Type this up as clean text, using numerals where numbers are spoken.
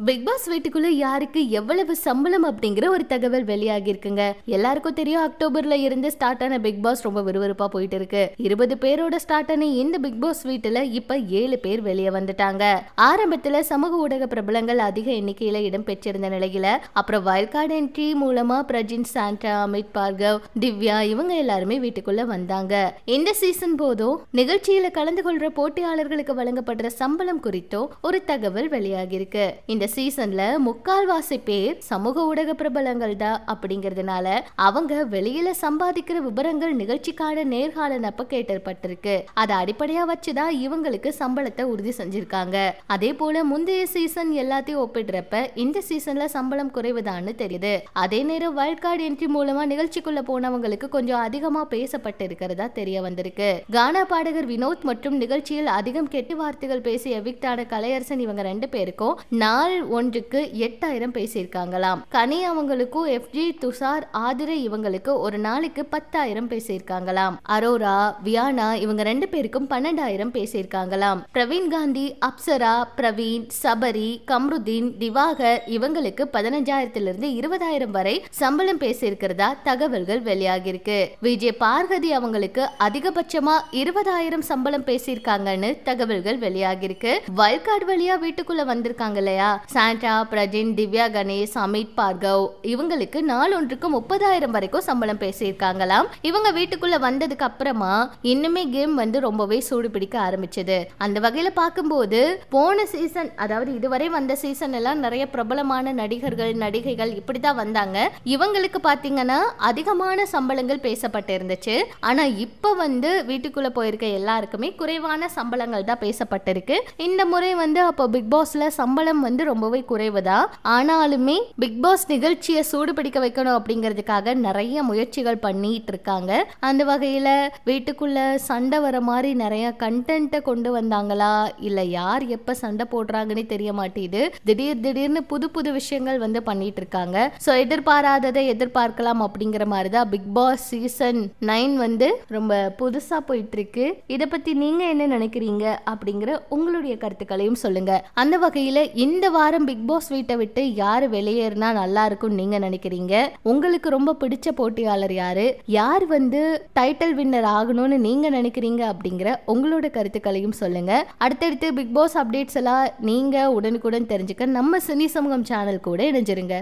Big pass வீட்டுக்குள்ள யாருக்கு எவ்வளவு சம்பளம் அப்படிங்கிற ஒரு தகவல் வெளியாகி இருக்குங்க. எல்லாருக்கும் தெரியும், அக்டோபர்ல இருந்து ஸ்டார்ட் ஆன பிக் பாஸ் ரொம்ப விறுவிறுப்பா போயிட்டு இருக்கு. 20 பேரோட ஸ்டார்ட் ஆன இந்த பிக் பாஸ் வீட்டுல இப்ப 7 பேர் வெளியே வந்துட்டாங்க. ஆரம்பத்துல சமூக ஊடக பிரபலங்கள் அதிக எண்ணிக்கையில இடம் பெற்றிருந்த நிலையில அப்புறம் வைல்ட் கார்டு என்ட்ரி மூலமா பிரஜின், சாண்டா, அமித், பார்கவ், திவ்யா இவங்க எல்லாருமே வீட்டுக்குள்ள வந்தாங்க. இந்த சீசன் போதும் நிகழ்ச்சியில கலந்து கொள்ற போட்டியாளர்களுக்கு வழங்கப்படுற சம்பளம் குறித்தோ ஒரு தகவல் வெளியாகி இருக்கு. இந்த சீசன்ல முக்கால்வாசி பேர் சமூக ஊடக பிரபலங்கள் தான் அப்படிங்கறதுனால அவங்க வெளியில சம்பாதிக்கிற விவரங்கள் நிகழ்ச்சிக்கான நேர்காணல் அப்ப கேட்டப்பட்டிருக்கு. அதை அடிப்படையா வச்சுதான் இவங்களுக்கு சம்பளத்தை உறுதி செஞ்சிருக்காங்க. அதே போல முந்தைய சீசன் எல்லாத்தையும் ஒப்பிடுறப்ப இந்த சீசன்ல சம்பளம் குறைவுதான்னு தெரியுது. அதே நேரம் வைல்ட் கார்டு என்ட்ரி மூலமா நிகழ்ச்சிக்குள்ள போனவங்களுக்கு கொஞ்சம் அதிகமா பேசப்பட்டு இருக்கிறதா தெரிய வந்திருக்கு. கானா பாடகர் வினோத் மற்றும் நிகழ்ச்சியில் அதிகம் கெட்ட வார்த்தைகள் பேசி எவிக்டான கலையரசன் இவங்க 2 பேருக்கும் நாள் ஒன்றுக்கு 8000 பேசியிருக்காங்களாம். கனி அவங்களுக்கும் எஃப்ஜி, துஷார், ஆதிரை இவங்களுக்கு ஒரு நாளைக்கு 10,000 பேசியிருக்காங்களாம். அரோரா, வியானா இவங்க 2 பேருக்கும் 12,000 பேசியிருக்காங்களாம். பிரவீன் காந்தி, அப்சரா, பிரவீன், சபரி, கம்ருதீன், திவாகர் இவங்களுக்கு 15,000 20,000 வரை சம்பளம் பேசியிருக்கிறதா தகவல்கள் வெளியாகி இருக்கு. விஜய் பார்வதி அவங்களுக்கு அதிகபட்சமா 20,000 சம்பளம் பேசியிருக்காங்கன்னு தகவல்கள் வெளியாகி இருக்கு. வைல்ட் கார்டு வழியா வீட்டுக்குள்ள வந்திருக்காங்க இல்லையா, சாண்டா, பிரஜின், திவ்யா, கணேஷ், அமித், பார்கவ் இவங்களுக்கு நாள் ஒன்றுக்கு 30,000 வரைக்கும் சம்பளம் பேசியிருக்காங்களாம். இவங்க வீட்டுக்குள்ள வந்ததுக்கு அப்புறமா இன்னுமே கேம் ரொம்பவே சூடு பிடிக்க ஆரம்பிச்சது. அந்த வகையில பார்க்கும்போது போன சீசன், அதாவது இதுவரை வந்த சீசன் எல்லாம் நிறைய பிரபலமான நடிகர்கள், நடிகைகள் இப்படிதான் வந்தாங்க. இவங்களுக்கு பாத்தீங்கன்னா அதிகமான சம்பளங்கள் பேசப்பட்டு இருந்துச்சு. ஆனா இப்ப வீட்டுக்குள்ள போயிருக்க எல்லாருக்குமே குறைவான சம்பளங்கள் தான் பேசப்பட்டிருக்கு. இந்த முறை அப்போ பிக் பாஸ்ல சம்பளம் ரொம்பவே குறைவுதான். ஆனாலுமே பிக் பாஸ் நிகழ்ச்சியை சூடு பிடிக்க வைக்கணும் அப்படிங்கிறதுக்காக நிறைய முயற்சிகள் பண்ணிட்டு இருக்காங்க. அந்த வகையில வீட்டுக்குள்ள சண்டை வர மாதிரி நிறைய கண்டென்ட்டை கொண்டு வந்தாங்களா, இல்ல யார் எப்ப சண்டை போடுறாங்கன்னு தெரிய மாட்டேது. திடீர்னு புது புது விஷயங்கள் பண்ணிட்டு இருக்காங்க. சோ எதிர்பாராததை எதிர்பார்க்கலாம் அப்படிங்கிற மாதிரிதான் பிக் பாஸ் சீசன் 9 ரொம்ப புதுசா போயிட்டு இருக்கு. இத பத்தி நீங்க என்ன நினைக்கிறீங்க அப்படிங்கிற உங்களுடைய கருத்துக்களையும் சொல்லுங்க. அந்த வகையில இந்த வாரம் பிக் பாஸ் வீட்டை விட்டு யாரு வெளியேறினா நல்லா இருக்கும் நீங்க நினைக்கிறீங்க? உங்களுக்கு ரொம்ப பிடிச்ச போட்டியாளர் யாரு? யார் டைட்டில் வின்னர் ஆகணும்னு நீங்க நினைக்கிறீங்க அப்படிங்கிற உங்களோட கருத்துக்களையும் சொல்லுங்க. அடுத்தடுத்து பிக் பாஸ் அப்டேட்ஸ் எல்லாம் நீங்க உடனுக்குடன் தெரிஞ்சுக்க நம்ம சினி சமூகம் சேனல் கூட இணைஞ்சிருங்க.